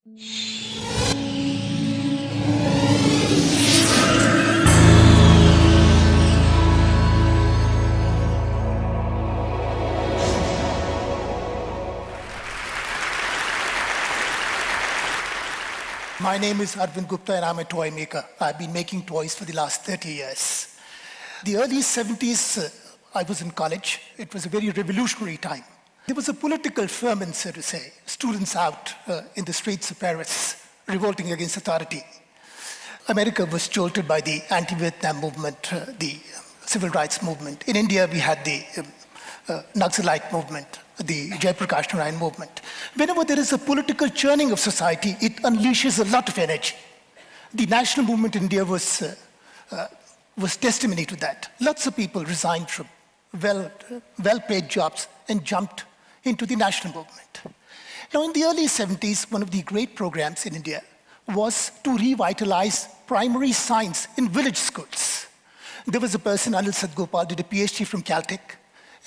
My name is Arvind Gupta and I'm a toy maker. I've been making toys for the last 30 years. The early 70s, I was in college. It was a very revolutionary time. There was a political ferment, so to say, students out in the streets of Paris revolting against authority. America was jolted by the anti-Vietnam movement, the civil rights movement. In India, we had the Naxalite movement, the Jayaprakash Narayan movement. Whenever there is a political churning of society, it unleashes a lot of energy. The national movement in India was testimony to that. Lots of people resigned from well-paid jobs and jumped into the national movement. Now, in the early 70s, one of the great programs in India was to revitalize primary science in village schools. There was a person, Anil Sadgopal, did a PhD from Caltech,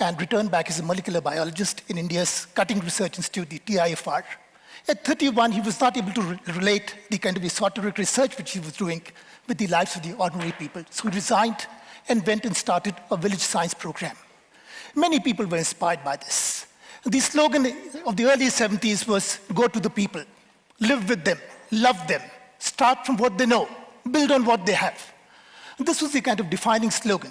and returned back as a molecular biologist in India's cutting research institute, the TIFR. At 31, he was not able to relate the kind of esoteric research which he was doing with the lives of the ordinary people. So he resigned and went and started a village science program. Many people were inspired by this. The slogan of the early 70s was, go to the people, live with them, love them, start from what they know, build on what they have. This was the kind of defining slogan.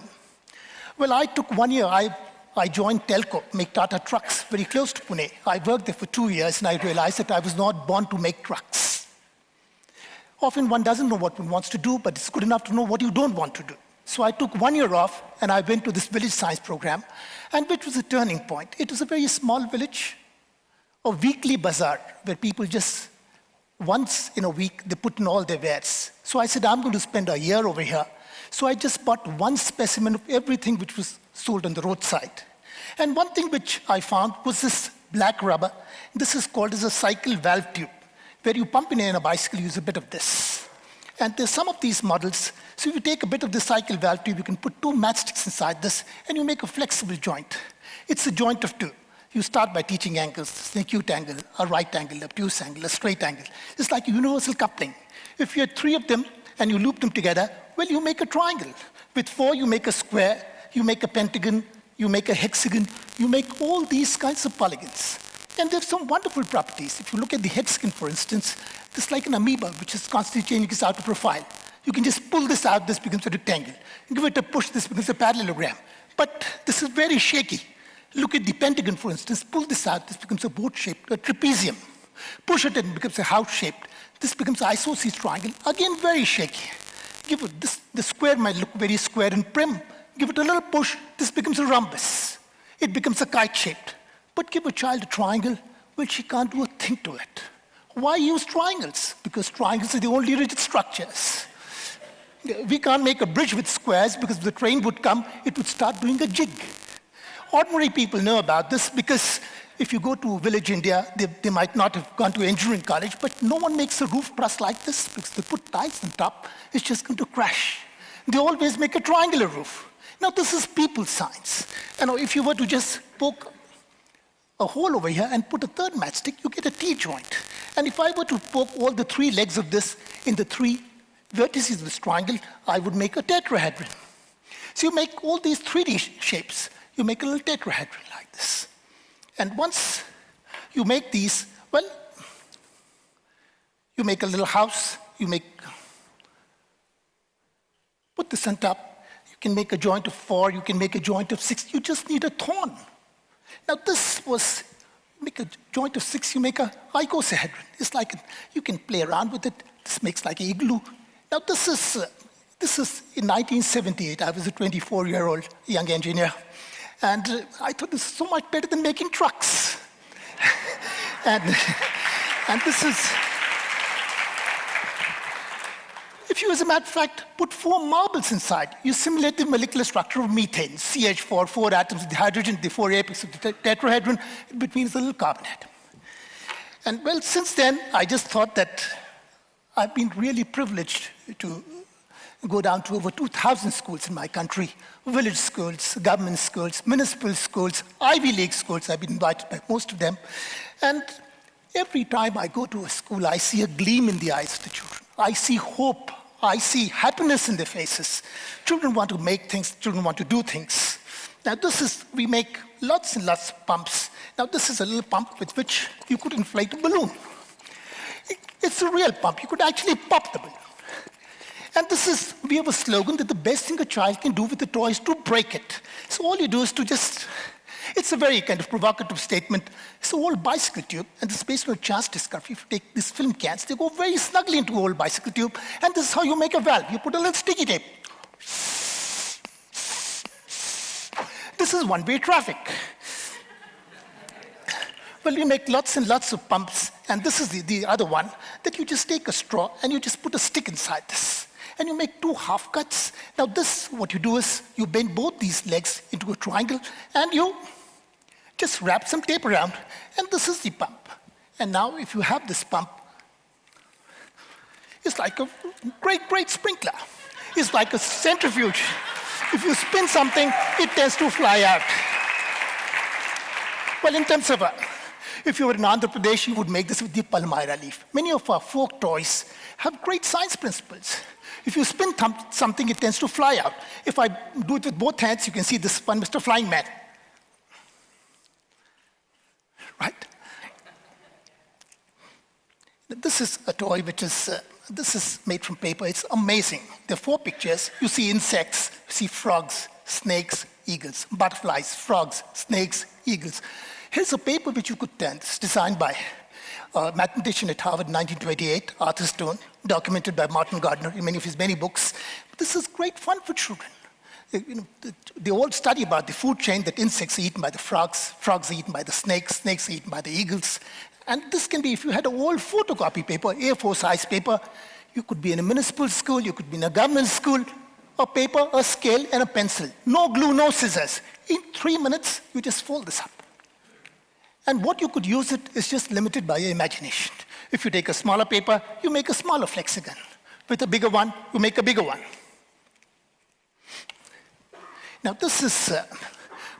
Well, I took 1 year. I joined Telco, make Tata trucks, very close to Pune. I worked there for 2 years, and I realized that I was not born to make trucks. Often one doesn't know what one wants to do, but it's good enough to know what you don't want to do. So I took 1 year off, and I went to this village science program, and which was a turning point. It was a very small village, a weekly bazaar, where people just, once in a week, they put in all their wares. So I said, I'm going to spend a year over here. So I just bought one specimen of everything which was sold on the roadside. And one thing which I found was this black rubber. This is called as a cycle valve tube, where you pump in a bicycle, use a bit of this. And there's some of these models. So if you take a bit of the cycle valve tube, you can put 2 matchsticks inside this, and you make a flexible joint. It's a joint of 2. You start by teaching angles, an acute angle, a right angle, a obtuse angle, a straight angle. It's like universal coupling. If you had 3 of them and you loop them together, well, you make a triangle. With 4, you make a square, you make a pentagon, you make a hexagon, you make all these kinds of polygons. And they have some wonderful properties. If you look at the hexagon, for instance, it's like an amoeba, which is constantly changing its outer profile. You can just pull this out, this becomes a rectangle. Give it a push, this becomes a parallelogram. But this is very shaky. Look at the pentagon, for instance. Pull this out, this becomes a boat-shaped, a trapezium. Push it, and it becomes a house-shaped. This becomes an isosceles triangle. Again, very shaky. Give it this, the square might look very square and prim. Give it a little push, this becomes a rhombus. It becomes a kite-shaped. But give a child a triangle, well, she can't do a thing to it. Why use triangles? Because triangles are the only rigid structures. We can't make a bridge with squares because if the train would come, it would start doing a jig. Ordinary people know about this because if you go to village India, they might not have gone to engineering college, but no one makes a roof truss like this because they put tiles on top, it's just going to crash. They always make a triangular roof. Now, this is people science. You know, if you were to just poke a hole over here and put a 3rd matchstick, you get a T-joint. And if I were to poke all the 3 legs of this in the 3 vertices of this triangle, I would make a tetrahedron. So you make all these 3D shapes. You make a little tetrahedron like this. And once you make these, well, you make a little house, put this on top. You can make a joint of 4, you can make a joint of 6. You just need a thorn. Now make a joint of 6, you make a icosahedron. It's like, you can play around with it. This makes like an igloo. Now this is in 1978. I was a 24-year-old young engineer. And I thought this is so much better than making trucks. and this is, if you, as a matter of fact, put 4 marbles inside, you simulate the molecular structure of methane, CH4, 4 atoms of the hydrogen, the 4 apex of the tetrahedron, in between is a little carbon atom. And well, since then, I just thought that I've been really privileged to go down to over 2,000 schools in my country, village schools, government schools, municipal schools, Ivy League schools. I've been invited by most of them. And Every time I go to a school, I see a gleam in the eyes of the children. I see hope. I see happiness in their faces. Children want to make things. Children want to do things. Now we make lots and lots of pumps. Now this is a little pump with which you could inflate a balloon. It's a real pump. You could actually pop the balloon. And we have a slogan that the best thing a child can do with a toy is to break it. So all you do is to it's a very kind of provocative statement. It's an old bicycle tube, and this is based on a chance discovery. If you take these film cans, they go very snugly into an old bicycle tube, and this is how you make a valve. You put a little sticky tape. This is one-way traffic. Well, you make lots and lots of pumps, and this is the other one, that you just take a straw and you just put a stick inside this. And you make 2 half cuts. Now what you do is you bend both these legs into a triangle, and you just wrap some tape around, and this is the pump. And now if you have this pump, it's like a great, great sprinkler. It's like a centrifuge. If you spin something, it tends to fly out. Well, in terms of if you were in Andhra Pradesh, you would make this with the palmyra leaf. Many of our folk toys have great science principles. If you spin something, it tends to fly out. If I do it with both hands, you can see this one, Mr. Flying Man. Right? This is a toy which this is made from paper. It's amazing. There are 4 pictures. You see insects, you see frogs, snakes, eagles, butterflies, frogs, snakes, eagles. Here's a paper which you could turn. It's designed by a mathematician at Harvard in 1928, Arthur Stone, documented by Martin Gardner in many of his many books. But this is great fun for children. They all study about the food chain, that insects are eaten by the frogs, frogs are eaten by the snakes, snakes are eaten by the eagles. And this can be, if you had an old photocopy paper, A4 size paper, you could be in a municipal school, you could be in a government school, a paper, a scale, and a pencil. No glue, no scissors. In 3 minutes, you just fold this up. And what you could use it is just limited by your imagination. If you take a smaller paper, you make a smaller flexigon. With a bigger one, you make a bigger one. Now this is a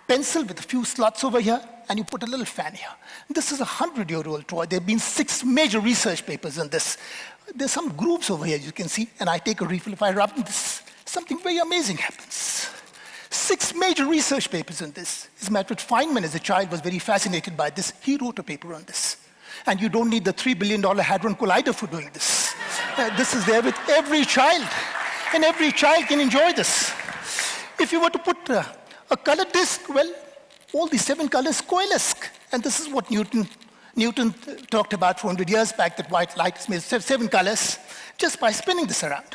pencil with a few slots over here, and you put a little fan here. This is a 100-year-old toy. There have been 6 major research papers on this. There's some grooves over here, you can see, and I take a refill. If I rub this, something very amazing happens. 6 major research papers on this. As a matter of fact, Feynman, as a child, was very fascinated by this. He wrote a paper on this. And you don't need the $3 billion Hadron Collider for doing this. This is there with every child. And every child can enjoy this. If you were to put a color disk, well, all the 7 colors coalesce. And this is what Newton talked about 400 years back, that white light is made of 7 colors, just by spinning this around.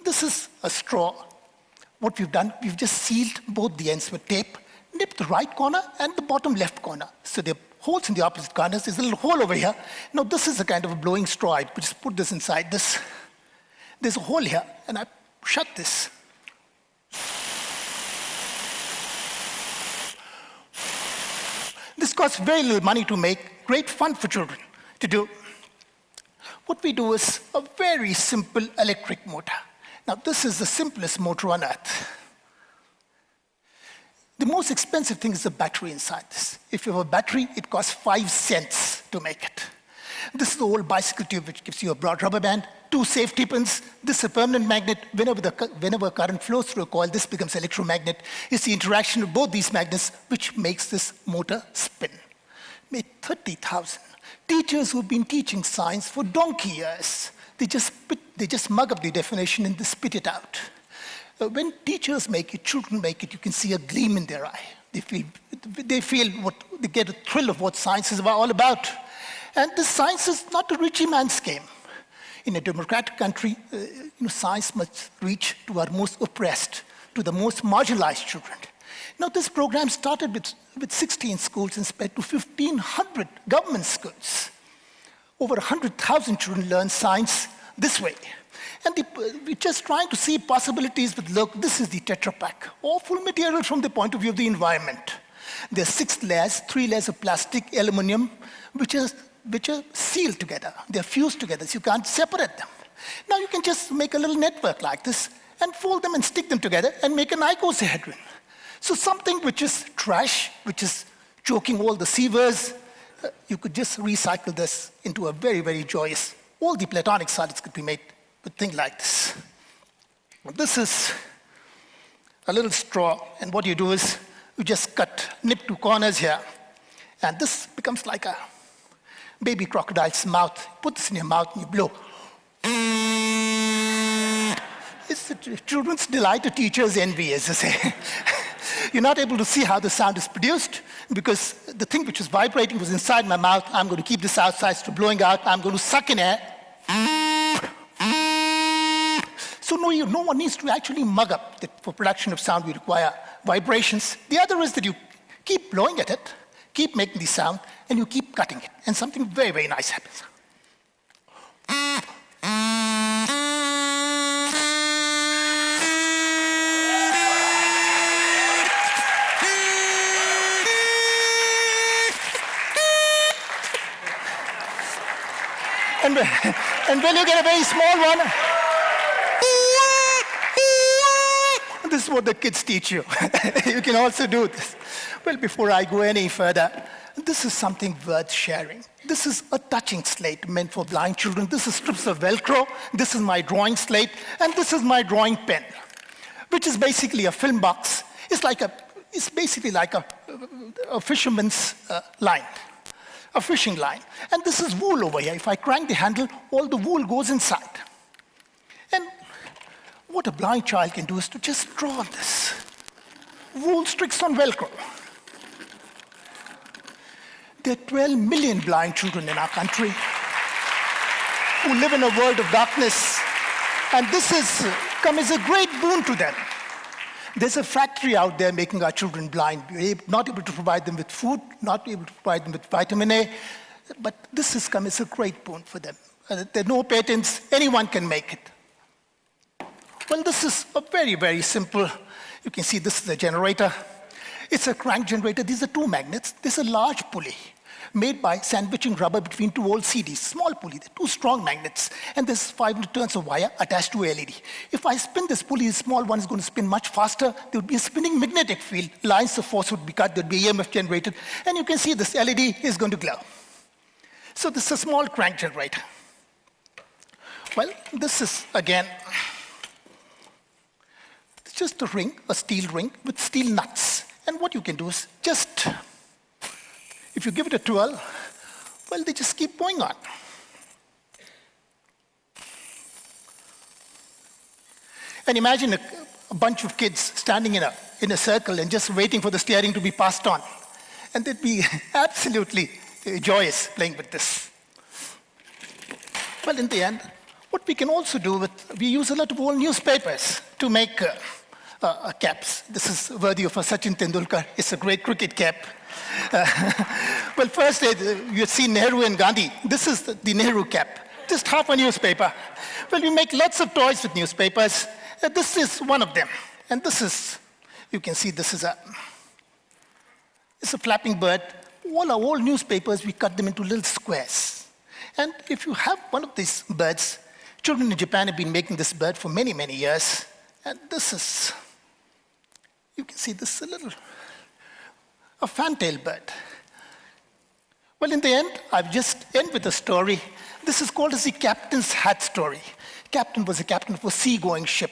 This is a straw. What we've done, we've just sealed both the ends with tape, nipped the right corner and the bottom left corner. So there are holes in the opposite corners. There's a little hole over here. Now this is a kind of a blowing straw. I just put this inside this. There's a hole here, and I shut this. This costs very little money to make, great fun for children to do. What we do is a very simple electric motor. Now, this is the simplest motor on earth. The most expensive thing is the battery inside this. If you have a battery, it costs 5 cents to make it. This is the old bicycle tube, which gives you a broad rubber band, 2 safety pins. This is a permanent magnet. Whenever current flows through a coil, this becomes electromagnet. It's the interaction of both these magnets which makes this motor spin. Made 30,000. Teachers who've been teaching science for donkey years, they just mug up the definition and they spit it out. When teachers make it, children make it, you can see a gleam in their eye. They get a thrill of what science is all about. And this science is not a richy man's game. In a democratic country, science must reach to our most oppressed, to the most marginalized children. Now, this program started with 16 schools and spread to 1,500 government schools. Over 100,000 children learn science this way. And we're just trying to see possibilities with, look, this is the Tetra Pak, awful material from the point of view of the environment. There are 6 layers, 3 layers of plastic, aluminum, which are sealed together. They're fused together, so you can't separate them. Now you can just make a little network like this and fold them and stick them together and make an icosahedron. So something which is trash, which is choking all the sewers, you could just recycle this into a very, very joyous, all the platonic solids could be made with things like this. This is a little straw, and what you do is you just nip two corners here, and this becomes like a baby crocodile's mouth. You put this in your mouth and you blow. It's the children's delight, a teacher's envy, as they say. You're not able to see how the sound is produced because the thing which was vibrating was inside my mouth. I'm going to keep this outside, so blowing out. I'm going to suck in air. So no one needs to actually mug up that for production of sound we require vibrations. The other is that you keep blowing at it, keep making the sound, and you keep cutting it, and something very, very nice happens. And when you get a very small one, this is what the kids teach you. You can also do this. Well, before I go any further, this is something worth sharing. This is a touching slate meant for blind children. This is strips of Velcro. This is my drawing slate. And this is my drawing pen, which is basically a film box. It's basically like a fisherman's line. A fishing line. And this is wool over here. If I crank the handle, all the wool goes inside. And what a blind child can do is to just draw on this. Wool sticks on Velcro. There are 12 million blind children in our country who live in a world of darkness. And this has come as a great boon to them. There's a factory out there making our children blind. We're not able to provide them with food, not able to provide them with vitamin A, but this has come as a great boon for them. There are no patents, anyone can make it. Well, this is a very, very simple, you can see this is a generator. It's a crank generator. These are two magnets. There's a large pulley made by sandwiching rubber between two old CDs, small pulley, they're two strong magnets, and there's 500 turns of wire attached to a LED. If I spin this pulley, the small one is going to spin much faster. There would be a spinning magnetic field. Lines of force would be cut. There'd be EMF generated. And you can see this LED is going to glow. So this is a small crank generator. Well, this is, again, it's just a ring, a steel ring with steel nuts. And what you can do is just, if you give it a twirl, well, they just keep going on. And imagine a bunch of kids standing in a circle and just waiting for the steering to be passed on. And they'd be absolutely joyous playing with this. Well, in the end, what we can also do we use a lot of old newspapers to make caps. This is worthy of a Sachin Tendulkar. It's a great cricket cap. Well, first, you've seen Nehru and Gandhi. This is the Nehru cap, just half a newspaper. Well, we make lots of toys with newspapers. This is one of them. And this is, you can see this is it's a flapping bird. All our old newspapers, we cut them into little squares. And if you have one of these birds, children in Japan have been making this bird for many, many years. And this is, you can see this is a fantail bird. Well, in the end, I've just end with a story. This is called as the captain's hat story. Captain was a captain of a seagoing ship.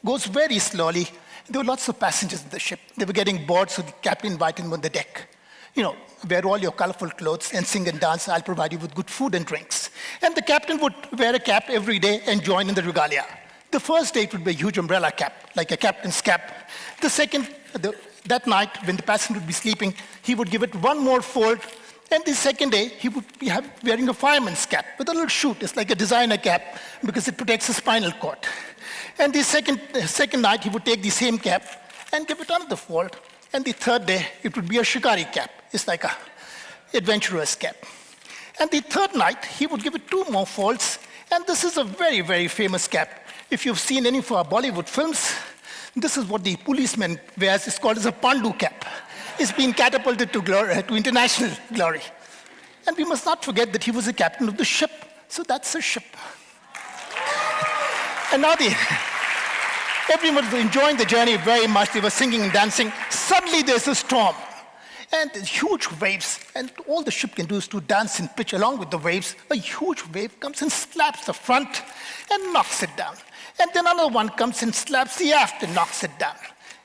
Goes very slowly. There were lots of passengers in the ship. They were getting bored, so the captain invited them on the deck. You know, wear all your colorful clothes and sing and dance. I'll provide you with good food and drinks. And the captain would wear a cap every day and join in the regalia. The first day it would be a huge umbrella cap, like a captain's cap. The second, that night, when the passenger would be sleeping, he would give it one more fold. And the second day, he would be wearing a fireman's cap with a little chute. It's like a designer cap because it protects the spinal cord. And the second night, he would take the same cap and give it another fold. And the third day, it would be a shikari cap. It's like a adventurer's cap. And the third night, he would give it two more folds. And this is a very, very famous cap. If you've seen any of our Bollywood films, this is what the policeman wears. It's called as a Pandu cap. It's been catapulted to glory, to international glory. And we must not forget that he was the captain of the ship. So that's a ship. And now everyone was enjoying the journey very much. They were singing and dancing. Suddenly there's a storm. and there's huge waves, and all the ship can do is to dance and pitch along with the waves. A huge wave comes and slaps the front and knocks it down. And then another one comes and slaps the aft and knocks it down.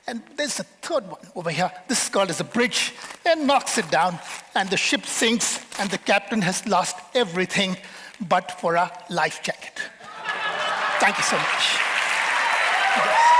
And there's a third one over here. This is called as a bridge, and knocks it down, and the ship sinks, and the captain has lost everything but for a life jacket. Thank you so much. Yes.